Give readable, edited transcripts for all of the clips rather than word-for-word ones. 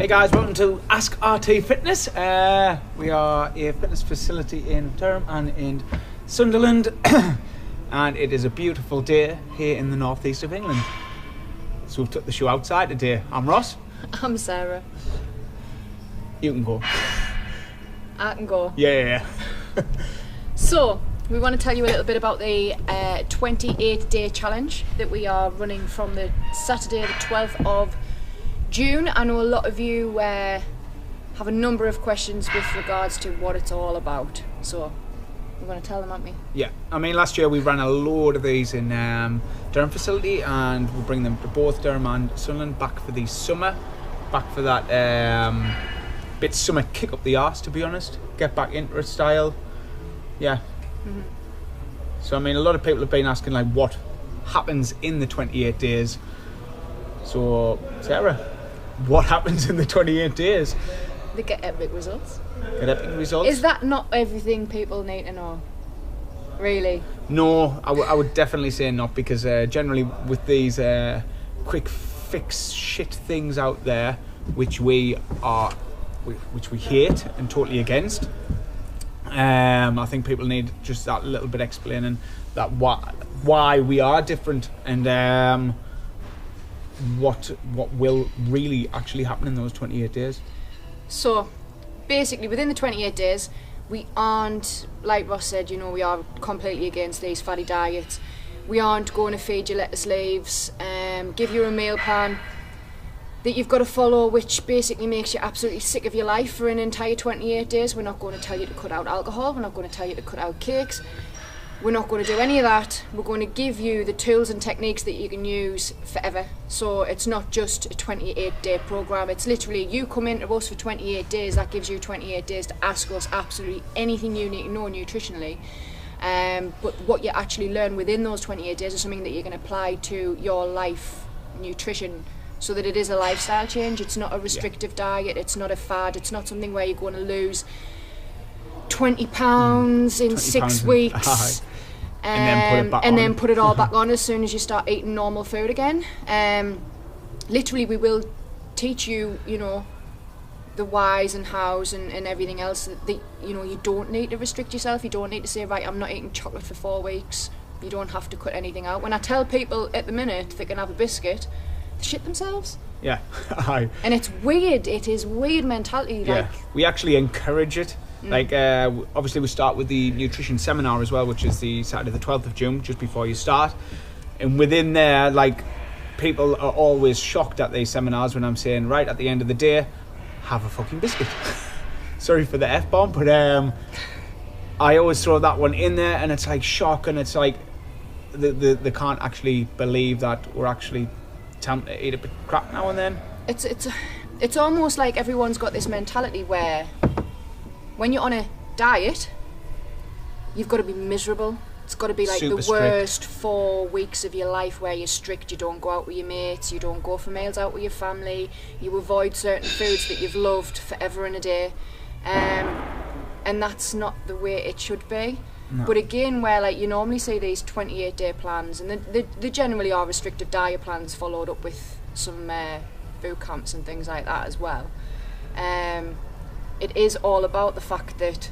Hey guys, welcome to Ask RT Fitness. We are a fitness facility in Durham and in Sunderland, and it is a beautiful day here in the northeast of England. So we've took the show outside today. I'm Ross. I'm Sarah. You can go. I can go. Yeah. So, we want to tell you a little bit about the 28-day challenge that we are running from the Saturday the 12th of June. I know a lot of you have a number of questions with regards to what it's all about. So, we're going to tell them, aren't we? Yeah. I mean, last year we ran a load of these in Durham facility, and we'll bring them to both Durham and Sunderland back for the summer. Back for that bit summer kick up the arse, to be honest. Get back into it style. Yeah. Mm-hmm. So, I mean, a lot of people have been asking, like, what happens in the 28 days. So, Sarah, what happens in the 28 days? They get epic results. Get epic results? Is that not everything people need to know? Really? No, I would definitely say not, because generally with these quick fix shit things out there, which we hate and totally against, I think people need just that little bit explaining that why we are different, and what will really actually happen in those 28 days. So, basically, within the 28 days, we aren't, like Ross said, we are completely against these fatty diets. We aren't going to feed you lettuce leaves, give you a meal plan that you've got to follow, which basically makes you absolutely sick of your life for an entire 28 days. We're not going to tell you to cut out alcohol. We're not going to tell you to cut out cakes. We're not going to do any of that. We're going to give you the tools and techniques that you can use forever. So it's not just a 28-day program. It's literally, you come into us for 28 days. That gives you 28 days to ask us absolutely anything you need to know nutritionally. But what you actually learn within those 28 days is something that you can apply to your life nutrition, so that it is a lifestyle change. It's not a restrictive diet. It's not a fad. It's not something where you're going to lose 20 pounds in 6 weeks. And then put it all back on as soon as you start eating normal food again. Literally, we will teach you, the whys and hows and everything else. That you don't need to restrict yourself. You don't need to say, right, I'm not eating chocolate for 4 weeks. You don't have to cut anything out. When I tell people at the minute they can have a biscuit, they shit themselves. Yeah. And it's weird. It is weird mentality. Yeah. We actually encourage it. Like, obviously we start with the nutrition seminar as well, which is the Saturday the 12th of June, just before you start. And within there, like, people are always shocked at these seminars when I'm saying, right, at the end of the day, have a fucking biscuit. Sorry for the F-bomb, but I always throw that one in there, and it's like shock, and it's like they can't actually believe that we're actually telling them to eat a bit of crap now and then. It's almost like everyone's got this mentality where when you're on a diet, you've got to be miserable. It's got to be like super the worst 4 weeks of your life where you're strict. You don't go out with your mates, you don't go for meals out with your family, you avoid certain foods that you've loved forever and a day, and that's not the way it should be. No. But again, where like you normally see these 28-day plans, and they generally are restrictive diet plans followed up with some boot camps and things like that as well. It is all about the fact that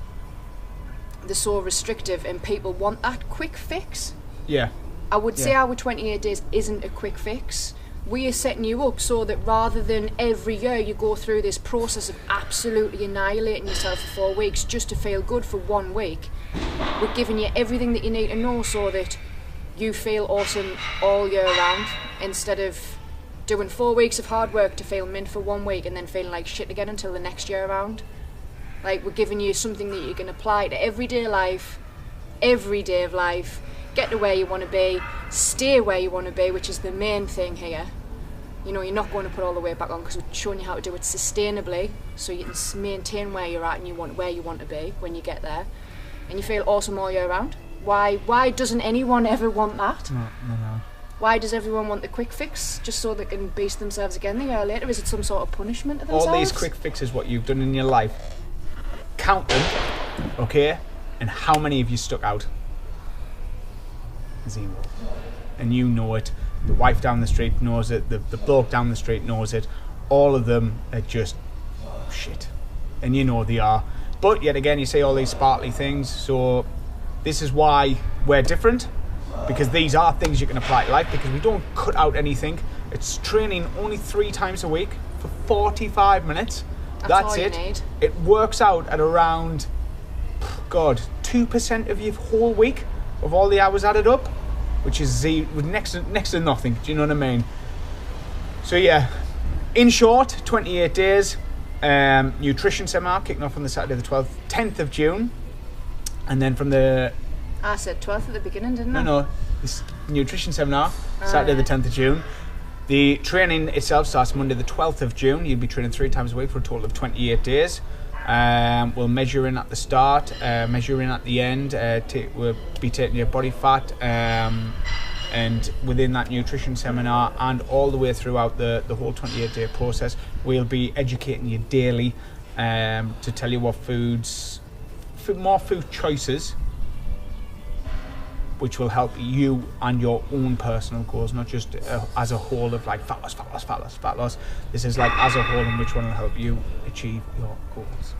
they're so restrictive and people want that quick fix. Yeah. I would say our 28 days isn't a quick fix. We are setting you up so that rather than every year you go through this process of absolutely annihilating yourself for 4 weeks just to feel good for 1 week, we're giving you everything that you need to know so that you feel awesome all year round, instead of doing 4 weeks of hard work to feel mint for 1 week and then feeling like shit again until the next year around. Like, we're giving you something that you can apply to everyday life, every day of life, get to where you want to be, stay where you want to be, which is the main thing here. You're not going to put all the weight back on because we're showing you how to do it sustainably, so you can maintain where you're at and where you want to be when you get there, and you feel awesome all year round. Why doesn't anyone ever want that? No. Why does everyone want the quick fix just so they can beast themselves again the year later? Is it some sort of punishment to themselves? All these quick fixes, what you've done in your life, count them, okay? And how many have you stuck out? 0. And you know it. The wife down the street knows it. The bloke down the street knows it. all of them are just shit. And you know they are. But yet again, you see all these sparkly things. So this is why we're different. Because these are things you can apply to life. Because we don't cut out anything. It's training only 3 times a week for 45 minutes. That's all you it. need. It works out at around, God, 2% of your whole week of all the hours added up. Which is next to nothing. Do you know what I mean? So yeah, in short, 28 days. Nutrition seminar kicking off on the Saturday the 10th of June. And then from the... I said 12th at the beginning, didn't I? No, this nutrition seminar, Saturday the 10th of June. The training itself starts Monday the 12th of June. You'll be training 3 times a week for a total of 28 days. We'll measure in at the start, measure in at the end. We'll be taking your body fat, and within that nutrition seminar and all the way throughout the whole 28-day process, we'll be educating you daily to tell you what more food choices, which will help you and your own personal goals, not just as a whole of like fat loss. This is like as a whole, and which one will help you achieve your goals.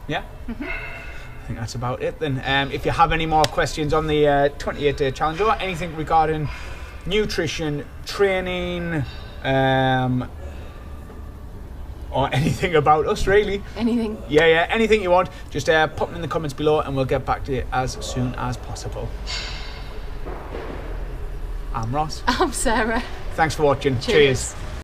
Yeah? Mm-hmm. I think that's about it then. If you have any more questions on the 28-day challenge or anything regarding nutrition, training, or anything about us really. Anything. Yeah, anything you want, just pop them in the comments below and we'll get back to you as soon as possible. I'm Ross. I'm Sarah. Thanks for watching. Cheers.